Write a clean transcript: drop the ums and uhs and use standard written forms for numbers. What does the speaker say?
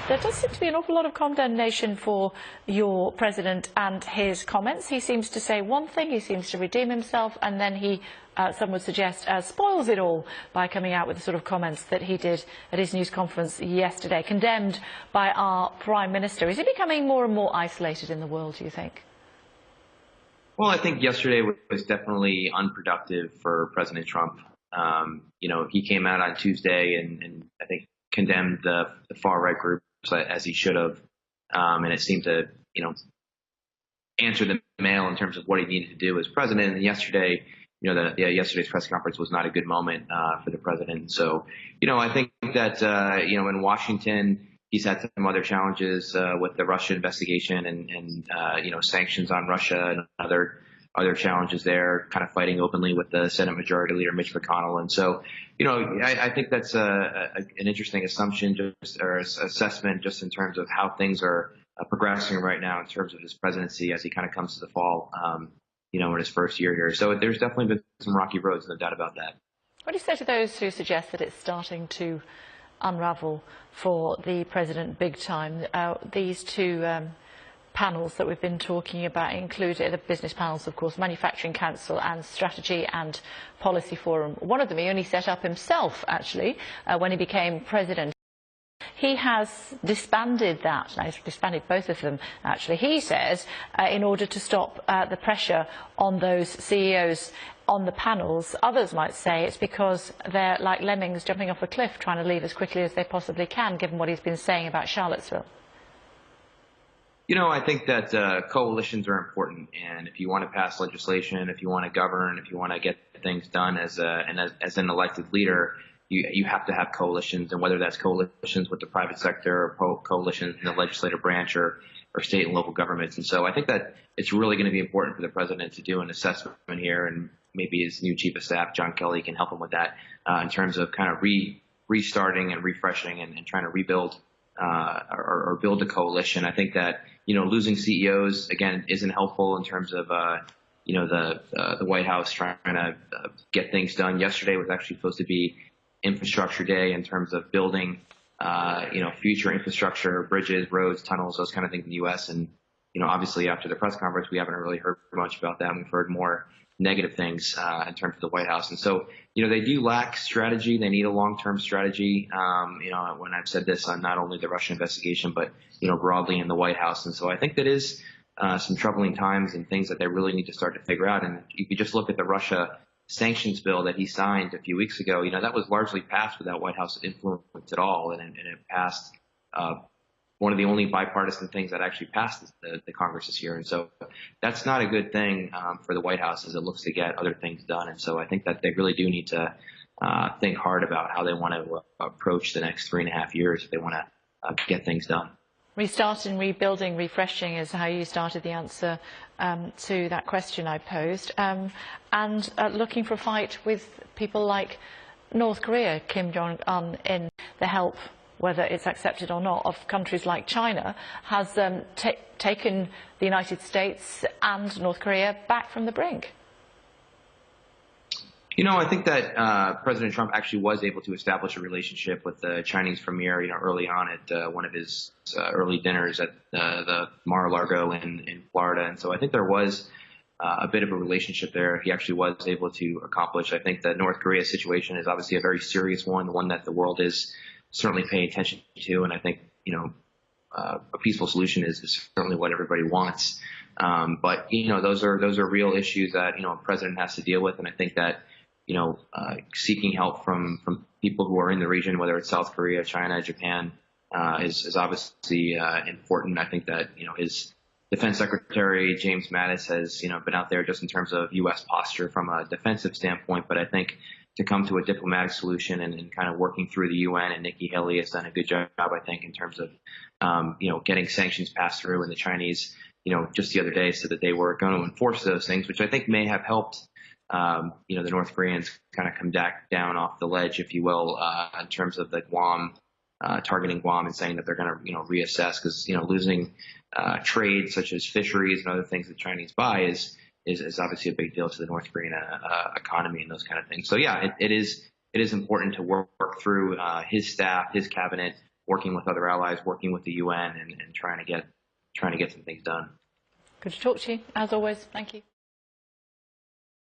There does seem to be an awful lot of condemnation for your president and his comments. He seems to say one thing, he seems to redeem himself, and then he, some would suggest, spoils it all by coming out with the sort of comments that he did at his news conference yesterday, condemned by our Prime Minister. Is he becoming more and more isolated in the world, do you think? Well, I think yesterday was definitely unproductive for President Trump. He came out on Tuesday and I think condemned the far-right groups as he should have. And it seemed to, answer the mail in terms of what he needed to do as president. And yesterday, yesterday's press conference was not a good moment for the president. So, I think that, in Washington, he's had some other challenges with the Russia investigation and sanctions on Russia and other challenges there, kind of fighting openly with the Senate Majority Leader Mitch McConnell. And so, I think that's an interesting assumption or assessment just in terms of how things are progressing right now in terms of his presidency as he kind of comes to the fall, in his first year here. So there's definitely been some rocky roads, no doubt about that. What do you say to those who suggest that it's starting to unravel for the president big time? These two panels that we've been talking about include the business panels, of course, Manufacturing Council and Strategy and Policy Forum. One of them he only set up himself, actually, when he became president. He has disbanded that. Now, he's disbanded both of them, actually. He says, in order to stop the pressure on those CEOs on the panels. Others might say it's because they're like lemmings jumping off a cliff trying to leave as quickly as they possibly can, given what he's been saying about Charlottesville. I think that coalitions are important, and if you want to pass legislation, if you want to govern, if you want to get things done as an elected leader, you have to have coalitions, and whether that's coalitions with the private sector or coalitions in the legislative branch or state and local governments. And so I think that it's really going to be important for the president to do an assessment here, and maybe his new chief of staff, John Kelly, can help him with that in terms of kind of restarting and refreshing and trying to rebuild or build a coalition. I think that, losing CEOs, again, isn't helpful in terms of, the White House trying to get things done. Yesterday was actually supposed to be Infrastructure Day in terms of building, future infrastructure, bridges, roads, tunnels, those kind of things in the U.S. And, obviously after the press conference, we haven't really heard much about that. We've heard more negative things in terms of the White House. And so, they do lack strategy. They need a long-term strategy. When I've said this on not only the Russia investigation, but, broadly in the White House. And so I think that is some troubling times and things that they really need to start to figure out. And if you just look at the Russia sanctions bill that he signed a few weeks ago, that was largely passed without White House influence at all. And it passed one of the only bipartisan things that actually passed the Congress this year. And so that's not a good thing for the White House as it looks to get other things done. And so I think that they really do need to think hard about how they want to approach the next 3.5 years if they want to get things done. Restarting, rebuilding, refreshing is how you started the answer to that question I posed. And looking for a fight with people like North Korea, Kim Jong-un, in the help, whether it's accepted or not, of countries like China, has taken the United States and North Korea back from the brink. I think that President Trump actually was able to establish a relationship with the Chinese premier, early on at one of his early dinners at the Mar-a-Lago in Florida. And so I think there was a bit of a relationship there. He actually was able to accomplish. I think the North Korea situation is obviously a very serious one that the world is certainly paying attention to. And I think, a peaceful solution is certainly what everybody wants. But, those are real issues that, a president has to deal with. And I think that, seeking help from people who are in the region, whether it's South Korea, China, Japan, is obviously important. I think that, his Defense Secretary, James Mattis, has, been out there just in terms of U.S. posture from a defensive standpoint. But I think to come to a diplomatic solution and kind of working through the UN, and Nikki Haley has done a good job, I think, in terms of, getting sanctions passed through. And the Chinese, just the other day said that they were going to enforce those things, which I think may have helped the North Koreans kind of come back down off the ledge, if you will, in terms of the Guam, targeting Guam and saying that they're going to, reassess, because, losing trade such as fisheries and other things that Chinese buy is obviously a big deal to the North Korean economy and those kind of things. So, yeah, it is important to work through his staff, his cabinet, working with other allies, working with the UN, and trying to get some things done. Good to talk to you, as always. Thank you.